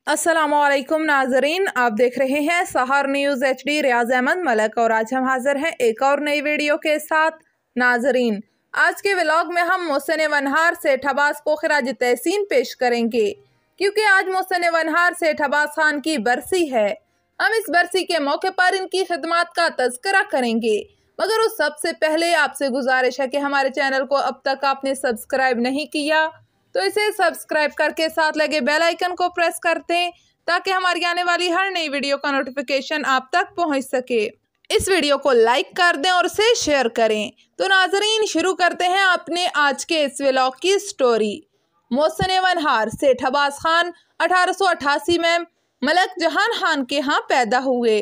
अस्सलामुअलैकुम नाजरीन, आप देख रहे हैं सहर न्यूज़ HD। रियाज अहमद मलक और आज हम हाजिर हैं एक और नई वीडियो के साथ। नाजरीन, आज के व्लॉग में हम मोहसिन वनहार सेठ अब्बास को खिराज तहसीन पेश करेंगे, क्योंकि आज मोहसिन वनहार सेठ अब्बास खान की बरसी है। हम इस बरसी के मौके पर इनकी खिदमत का तज़किरा करेंगे, मगर उस सबसे पहले आपसे गुजारिश है कि हमारे चैनल को अब तक आपने सब्सक्राइब नहीं किया तो इसे सब्सक्राइब करके साथ लगे बेल आइकन को प्रेस कर दें, ताकि हमारी आने वाली हर नई वीडियो का नोटिफिकेशन आप तक पहुंच सके। इस वीडियो को लाइक कर दें और इसे शेयर करें। तो नाजरीन, शुरू करते हैं अपने आज के इस व्लॉग की स्टोरी। मोहसिन वनहार सेठ अब्बास खान 1888 में मलक जहान खान के यहाँ पैदा हुए।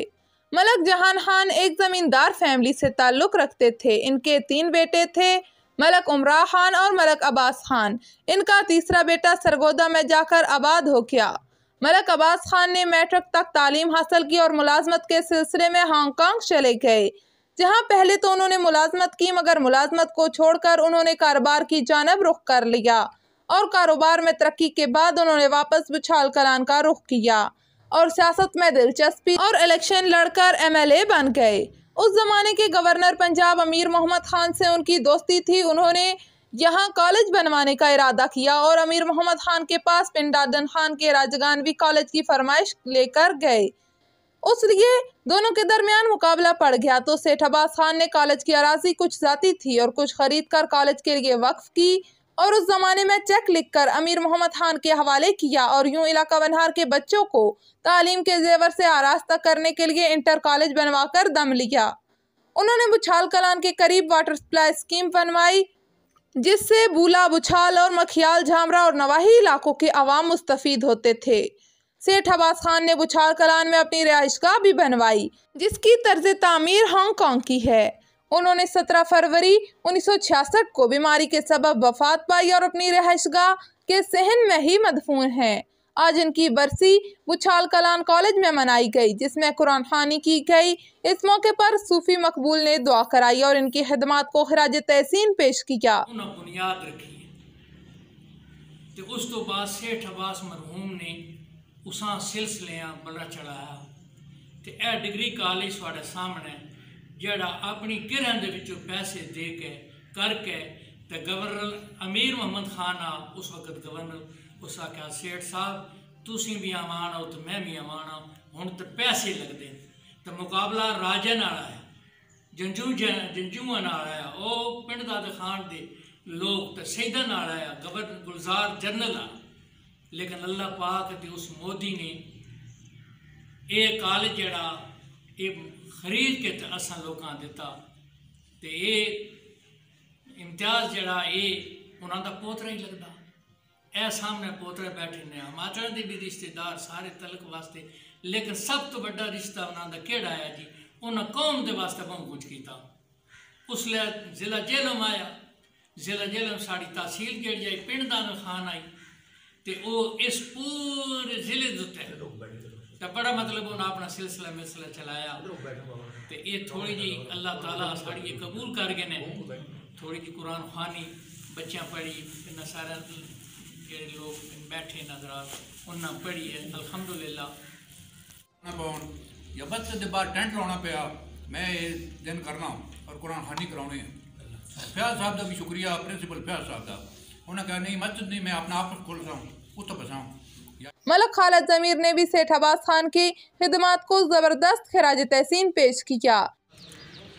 मलक जहान खान एक जमींदार फैमिली से ताल्लुक़ रखते थे। इनके 3 बेटे थे, मलक उमरा खान और मलक अब्बास खान। इनका तीसरा बेटा सरगोदा में जाकर आबाद हो गया। मलक अब्बास खान ने मैट्रिक तक तालीम हासिल की और मुलाजमत के सिलसिले में हांगकांग चले गए, जहां पहले तो उन्होंने मुलाजमत की, मगर मुलाजमत को छोड़कर उन्होंने कारोबार की जानब रुख कर लिया और कारोबार में तरक्की के बाद उन्होंने वापस बुछाल कलान का रुख किया और सियासत में दिलचस्पी और इलेक्शन लड़कर MLA बन गए। उस जमाने के गवर्नर पंजाब अमीर मोहम्मद खान से उनकी दोस्ती थी। उन्होंने यहाँ कॉलेज बनवाने का इरादा किया और अमीर मोहम्मद खान के पास पिंडादन खान के राजगानवी कॉलेज की फरमाइश लेकर गए। उसलिए दोनों के दरमियान मुकाबला पड़ गया, तो सेठ अब्बास खान ने कॉलेज की अराजी कुछ जाती थी और कुछ खरीद कर कॉलेज के लिए वक्फ की और उस जमाने में चेक लिखकर अमीर मोहम्मद खान के हवाले किया और यूं इलाका वनहार के बच्चों को तालीम के जेवर से आरास्ता करने के लिए इंटर कॉलेज बनवाकर दम लिया। उन्होंने बुछाल कलान के करीब वाटर सप्लाई स्कीम बनवाई, जिससे बूला, बुछाल और मखियाल, झामरा और नवाही इलाकों के अवाम मुस्तफीद होते थे। सेठ अब्बास खान ने बुछाल कलान में अपनी रिहाइशगाह भी बनवाई, जिसकी तर्ज तामीर हांगकांग की है। उन्होंने 17 फरवरी 1966 को बीमारी के सबब वफात पाई और अपनी रिहाइशगाह के सहन में ही मदफून हैं। आज इनकी बरसी बुछाल कलान कॉलेज में मनाई गई, जिसमें कुरान खानी की गई। इस मौके पर सूफी मकबूल ने दुआ कराई और इनकी खिदमत को खिराज तहसीन पेश किया। बुनियाद रखी ते उस तो बाद सेठ अब्बास मरहूम ने उसा सिलसिलियां बड़ा चढ़ाया ते ए डिग्री कॉलेज तुहाडे सामने जड़ा अपनी गिरहन दे विचों पैसे दे के करके ते गवर्नर अमीर मोहम्मद खान आ उस वक्त गवर्नर उस आख्या सेठ साहब तुसी भी आवान हो तो मैं भी आवान हाँ, हुण तो पैसे लगते तो मुकाबला राजे नाल आया, जंजूआ नाल आया, वो पिंड दा खान दे लोग तो सईदा नाल आया, गवर्नर गुलजार जनरल आ। लेकिन अल्लाह पाक ते उस मोदी ने ये कॉलेज जड़ा ये खरीद के तो असा लोगों दिता तो ये इम्तियाज जड़ा ये उन्होंने पोतरा ही लगता। ए सामने पोतरे बैठे ने हिमाचल के भी रिश्तेदार सारे तलक वास्ते, लेकिन सब तो बड़ा रिश्ता उन्होंने केड़ा आया जी, उन्हें कौम के वास्ते बहुत कुछ किया। उसले जिला जेलम आया, जिला जेलम साड़ी तहसील जी आई पिंड दा खान आई तो वो इस पूरे जिले तो बड़ा मतलब उन्हें अपना सिलसिला मिसला चलाया तो ये थोड़ी जी अल्लाह ताला साड़ी ये कबूल कर गए ने। थोड़ी जी कुरान खानी बच्चियाँ पढ़ी, इन्ना सारे जो लोग बैठे नजर उन्हें पढ़ी है अल्हम्दुलिल्लाह। या बच्चे के बाद टेंट लाना पाया, मैं ये दिन करना और कुरान खानी कराने हैं। फयाज साहब का भी शुक्रिया, प्रिंसिपल फयाज साहब का। उन्हें कहा नहीं मस्जिद नहीं, मैं अपना आप खोल रहा हूँ उस तो बसाऊँ। मलक खालिद जमीर ने भी सेठ अब्बास खान की खिदमत को ज़बरदस्त खिराज तहसीन पेश किया।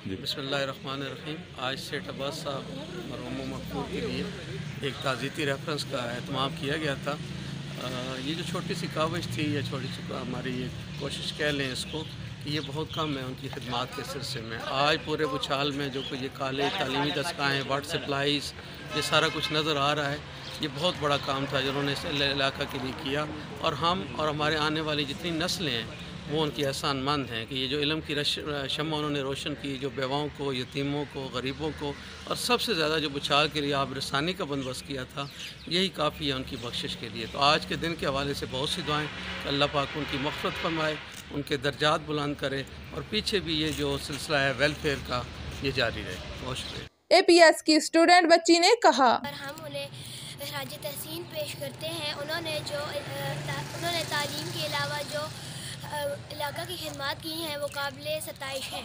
बिस्मिल्लाहिर्रहमानिर्रहीम। आज सेठ अब्बास साहब मरहूम मकबूल के लिए एक ताज़ीती रेफरेंस का एहतमाम किया गया था। ये जो छोटी सी काविश थी या छोटी सी हमारी ये कोशिश कह लें इसको कि ये बहुत कम है उनकी खिदमत के सिलसिले में। आज पूरे बुछाल में जो ये कॉलेज, तालीमी दस्काएँ, वाटर सप्लाईज़, ये सारा कुछ नज़र आ रहा है। ये बहुत बड़ा काम था जो उन्होंने इस इलाका के लिए किया और हम और हमारे आने वाली जितनी नस्लें हैं वो उनकी एहसानमंद हैं कि ये जो इल्म की शम्मा उन्होंने रोशन की, जो बेवाओं को, यतीमों को, गरीबों को और सबसे ज़्यादा जो बुछाल के लिए आबरसानी का बंदोबस्त किया था, यही काफ़ी है उनकी बख्शिश के लिए। तो आज के दिन के हवाले से बहुत सी दुआएँ कि अल्लाह पाक उनकी मग़फ़िरत फरमाए, उनके दर्जात बुलंद करे और पीछे भी ये जो सिलसिला है वेलफेयर का ये जारी रहे। बहुत शुक्रिया। APS की स्टूडेंट बच्ची ने कहा, हम उन्हें खराज तहसीन पेश करते हैं। उन्होंने तालीम के अलावा जो इलाका की खिदमत की हैं वो काबिल सताइश हैं।